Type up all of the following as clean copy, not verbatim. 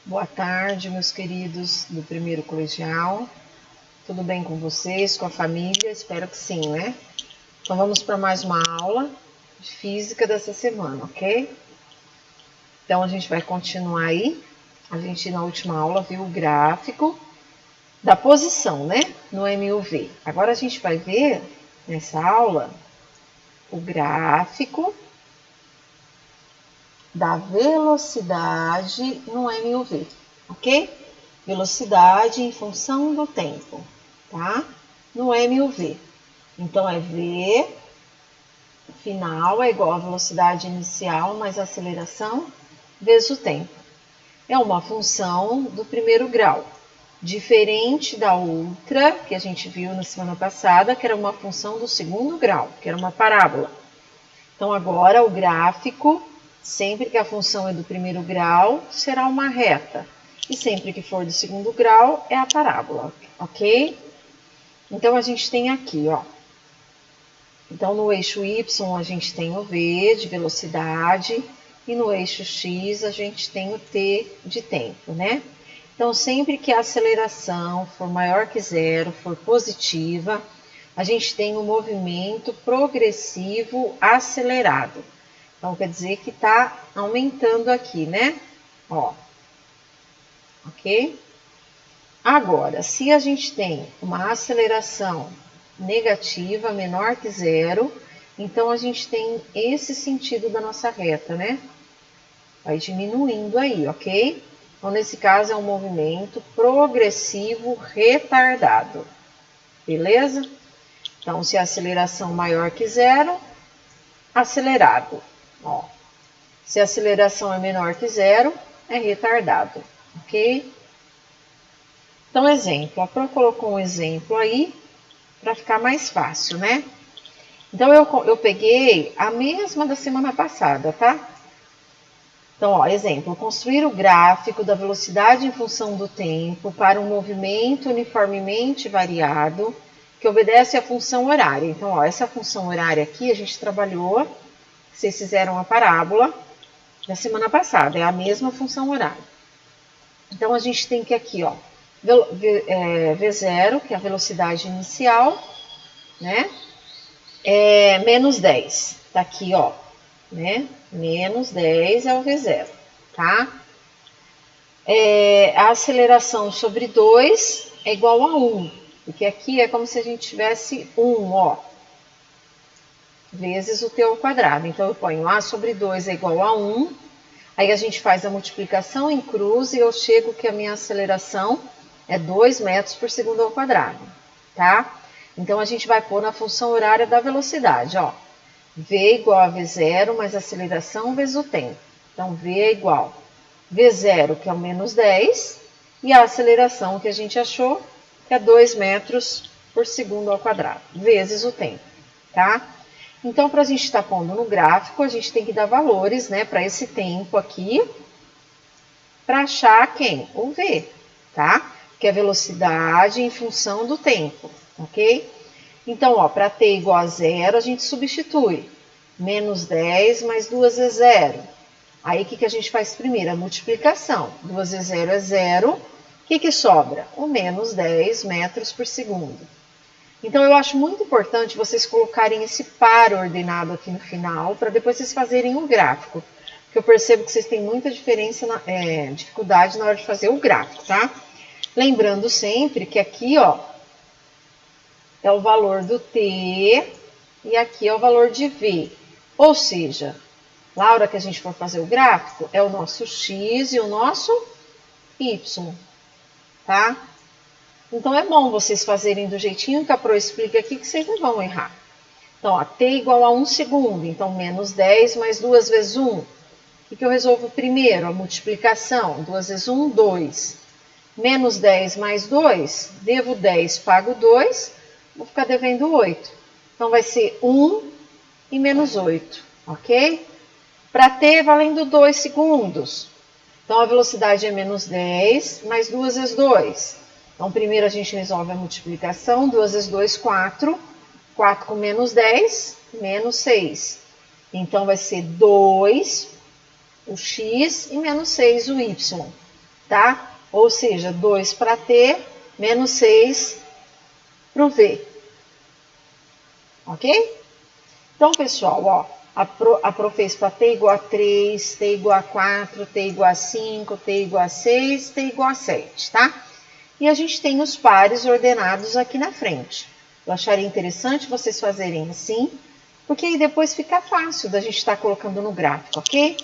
Boa tarde, meus queridos do primeiro colegial. Tudo bem com vocês, com a família? Espero que sim, né? Então vamos para mais uma aula de física dessa semana, ok? Então a gente vai continuar aí. A gente na última aula viu o gráfico da posição, né? No MUV. Agora a gente vai ver nessa aula o gráfico da velocidade no MUV, ok? Velocidade em função do tempo, tá? No MUV. Então, é V final é igual a velocidade inicial mais a aceleração vezes o tempo. É uma função do primeiro grau, diferente da outra que a gente viu na semana passada, que era uma função do segundo grau, que era uma parábola. Então, agora o gráfico, sempre que a função é do primeiro grau, será uma reta. E sempre que for do segundo grau, é a parábola, ok? Então, a gente tem aqui, ó. Então, no eixo Y, a gente tem o V de velocidade. E no eixo X, a gente tem o T de tempo, né? Então, sempre que a aceleração for maior que zero, for positiva, a gente tem um movimento progressivo acelerado. Então, quer dizer que está aumentando aqui, né? Ó, ok? Agora, se a gente tem uma aceleração negativa, menor que zero, então a gente tem esse sentido da nossa reta, né? Vai diminuindo aí, ok? Então, nesse caso, é um movimento progressivo retardado, beleza? Então, se a aceleração maior que zero, acelerado, ó. Se a aceleração é menor que zero, é retardado, ok? Então, exemplo. A Pro colocou um exemplo aí para ficar mais fácil, né? Então, eu peguei a mesma da semana passada, tá? Então, ó, exemplo. Construir o gráfico da velocidade em função do tempo para um movimento uniformemente variado que obedece à função horária. Então, ó, essa função horária aqui a gente trabalhou, vocês fizeram a parábola da semana passada, é a mesma função horária. Então, a gente tem que aqui, ó, V0, que é a velocidade inicial, né? Menos 10. Tá aqui, ó, né? Menos 10 é o V0, tá? A aceleração sobre 2 é igual a 1, porque aqui é como se a gente tivesse 1, ó, vezes o t ao quadrado. Então, eu ponho A sobre 2 é igual a 1, aí a gente faz a multiplicação em cruz e eu chego que a minha aceleração é 2 metros por segundo ao quadrado, tá? Então, a gente vai pôr na função horária da velocidade, ó. V igual a V0 mais aceleração vezes o tempo. Então, V é igual a V0, que é o menos 10, e a aceleração que a gente achou, que é 2 metros por segundo ao quadrado, vezes o tempo, tá? Então, para a gente estar pondo no gráfico, a gente tem que dar valores, né, para esse tempo aqui, para achar quem? O V, tá? Que é a velocidade em função do tempo, ok? Então, ó, para t igual a zero, a gente substitui. Menos 10 mais 2 é zero. Aí, o que a gente faz primeiro? A multiplicação. 2 vezes 0 é zero. O que sobra? O menos 10 metros por segundo. Então, eu acho muito importante vocês colocarem esse par ordenado aqui no final, para depois vocês fazerem o gráfico. Porque eu percebo que vocês têm muita dificuldade na hora de fazer o gráfico, tá? Lembrando sempre que aqui, ó, é o valor do t e aqui é o valor de v. Ou seja, na hora que a gente for fazer o gráfico, é o nosso x e o nosso y, tá? Então, é bom vocês fazerem do jeitinho que a Pro explica aqui, que vocês não vão errar. Então, ó, t igual a 1 segundo, então menos 10 mais 2 vezes 1. O que eu resolvo primeiro? A multiplicação. 2 vezes 1, 2. Menos 10 mais 2, devo 10, pago 2, vou ficar devendo 8. Então, vai ser 1 e menos 8, ok? Para t, valendo 2 segundos. Então, a velocidade é menos 10, mais 2 vezes 2. Então, primeiro a gente resolve a multiplicação. 2 vezes 2, 4. 4 com menos 10, menos 6. Então, vai ser 2, o x, e menos 6, o y. tá? Ou seja, 2 para T, menos 6 para o V. Ok? Então, pessoal, ó, a Pro fez para T igual a 3, T igual a 4, T igual a 5, T igual a 6, T igual a 7, tá? E a gente tem os pares ordenados aqui na frente. Eu acharia interessante vocês fazerem assim, porque aí depois fica fácil da gente estar colocando no gráfico, ok?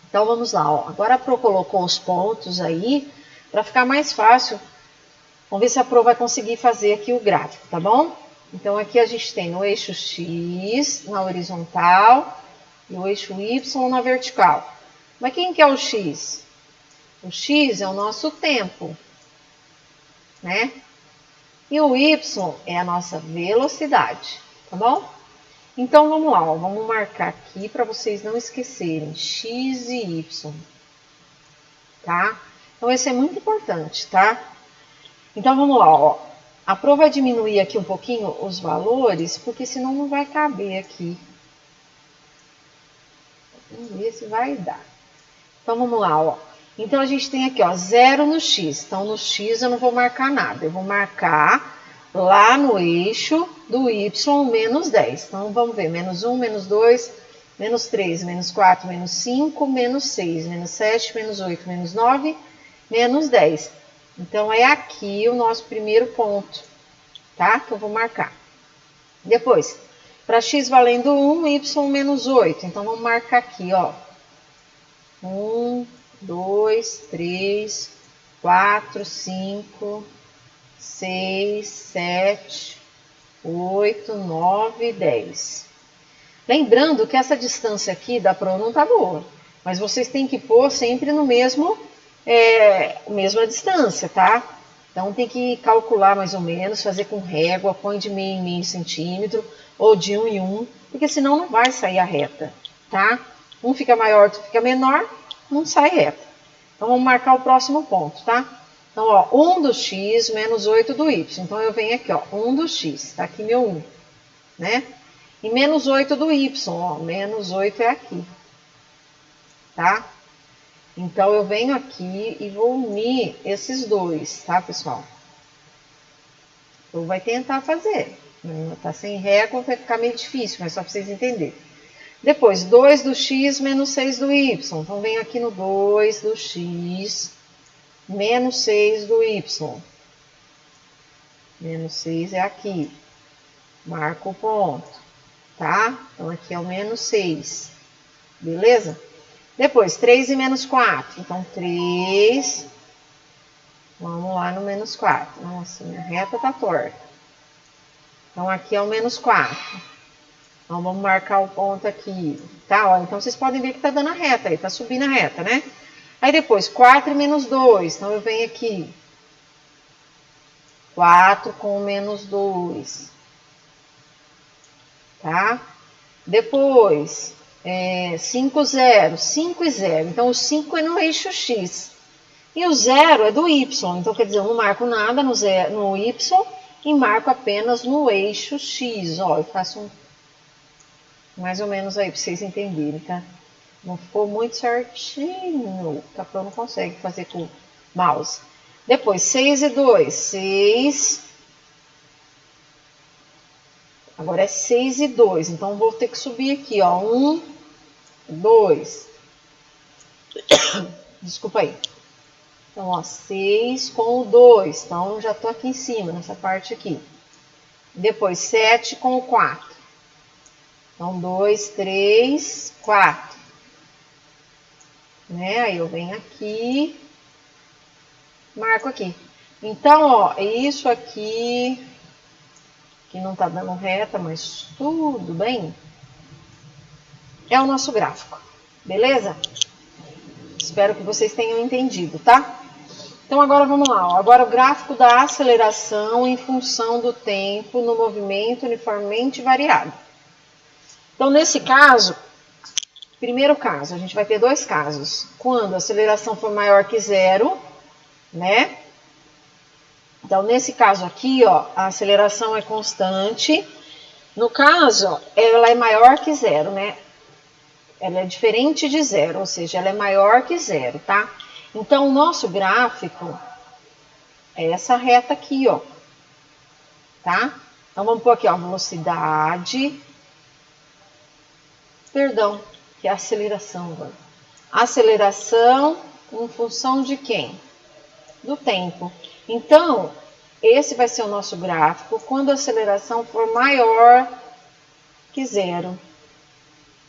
Então, vamos lá, ó. Agora a Pro colocou os pontos aí, para ficar mais fácil. Vamos ver se a Pro vai conseguir fazer aqui o gráfico, tá bom? Então, aqui a gente tem no eixo X, na horizontal, e o eixo Y na vertical. Mas quem que é o X? O X é o nosso tempo, né? E o Y é a nossa velocidade, tá bom? Então, vamos lá, ó, vamos marcar aqui para vocês não esquecerem, X e Y, tá? Então, esse é muito importante, tá? Então, vamos lá, ó. A Pro vai diminuir aqui um pouquinho os valores, porque senão não vai caber aqui. Vamos ver se vai dar. Então, vamos lá, ó. Então, a gente tem aqui, ó, 0 no X. Então, no X eu não vou marcar nada. Eu vou marcar lá no eixo do Y menos 10. Então, vamos ver. Menos 1, menos 2, menos 3, menos 4, menos 5, menos 6, menos 7, menos 8, menos 9, menos 10. Então, é aqui o nosso primeiro ponto, tá? Que eu vou marcar. Depois, para X valendo 1, Y menos 8. Então, vamos marcar aqui, ó. 1, 2, 3, 4, 5, 6, 7, 8, 9, 10. Lembrando que essa distância aqui da Pro não tá boa, mas vocês têm que pôr sempre no mesma distância, tá? Então tem que calcular mais ou menos, fazer com régua, põe de meio em meio centímetro ou de 1 em 1, porque senão não vai sair a reta, tá? Um fica maior, outro fica menor, não sai reta. Então vamos marcar o próximo ponto, tá? Então, ó, 1 do X menos 8 do Y. Então eu venho aqui, ó, 1 do X, tá aqui meu 1, né? E menos 8 do Y, ó, menos 8 é aqui, tá? Então, eu venho aqui e vou unir esses dois, tá, pessoal? Eu vou tentar fazer. Tá sem régua, vai ficar meio difícil, mas só para vocês entenderem. Depois, 2 do X menos 6 do Y. Então, venho aqui no 2 do X menos 6 do Y. Menos 6 é aqui. Marco o ponto, tá? Então, aqui é o menos 6. Beleza? Depois, 3 e menos 4. Então, 3. Vamos lá no menos 4. Nossa, minha reta tá torta. Então, aqui é o menos 4. Então, vamos marcar o ponto aqui. Tá? Ó, então, vocês podem ver que tá dando a reta aí. Tá subindo a reta, né? Aí, depois, 4 e menos 2. Então, eu venho aqui. 4 com menos 2. Tá? Depois... 5, 0, 5 e 0. Então, o 5 é no eixo X. E o 0 é do Y. Então, quer dizer, eu não marco nada no Y e marco apenas no eixo X. Ó, eu faço mais ou menos aí para vocês entenderem, tá? Não ficou muito certinho. A Pro não consegue fazer com o mouse. Depois, 6 e 2. 6... Agora é 6 e 2. Então, vou ter que subir aqui, ó. 1... 2. Desculpa aí. Então, ó, 6 com o 2. Então, já tô aqui em cima, nessa parte aqui. Depois, 7 com o 4. Então, 2, 3, 4. Né? Aí, eu venho aqui, marco aqui. Então, ó, isso aqui, que não tá dando reta, mas tudo bem, é o nosso gráfico, beleza? Espero que vocês tenham entendido, tá? Então, agora vamos lá. Ó. Agora, o gráfico da aceleração em função do tempo no movimento uniformemente variado. Então, nesse caso, primeiro caso, a gente vai ter dois casos. Quando a aceleração for maior que 0, né? Então, nesse caso aqui, ó, a aceleração é constante. No caso, ela é maior que 0, né? Ela é diferente de 0, ou seja, ela é maior que 0, tá? Então, o nosso gráfico é essa reta aqui, ó. Tá? Então, vamos pôr aqui, ó, velocidade. Perdão, que é a aceleração agora. Aceleração em função de quem? Do tempo. Então, esse vai ser o nosso gráfico quando a aceleração for maior que zero.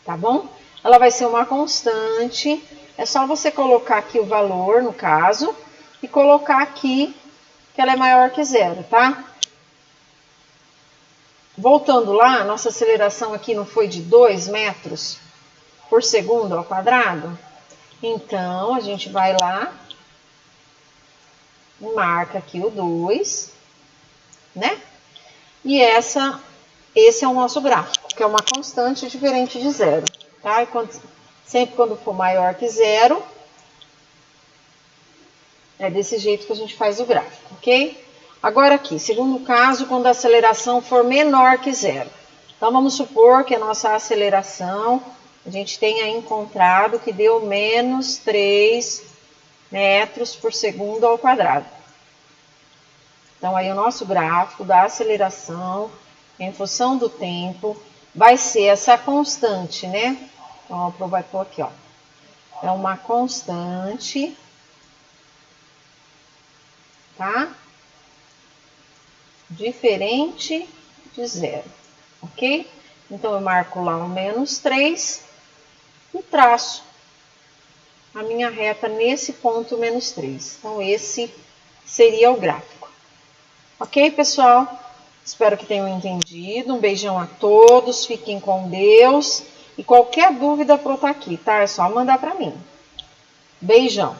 Tá bom? Ela vai ser uma constante. É só você colocar aqui o valor, no caso, e colocar aqui que ela é maior que zero, tá? Voltando lá, nossa aceleração aqui não foi de 2 metros por segundo ao quadrado? Então, a gente vai lá, marca aqui o 2, né? E esse é o nosso gráfico, que é uma constante diferente de zero, tá? E sempre quando for maior que zero, é desse jeito que a gente faz o gráfico, ok? Agora aqui, segundo caso, quando a aceleração for menor que zero. Então, vamos supor que a nossa aceleração, a gente tenha encontrado que deu menos 3 metros por segundo ao quadrado. Então, aí o nosso gráfico da aceleração, em função do tempo, vai ser essa constante, né? Então, vai pôr aqui, ó. É uma constante, tá? Diferente de zero, ok? Então, eu marco lá o menos 3 e traço a minha reta nesse ponto menos 3. Então, esse seria o gráfico. Ok, pessoal? Espero que tenham entendido. Um beijão a todos, fiquem com Deus. E qualquer dúvida para eu estar aqui, tá? É só mandar para mim. Beijão!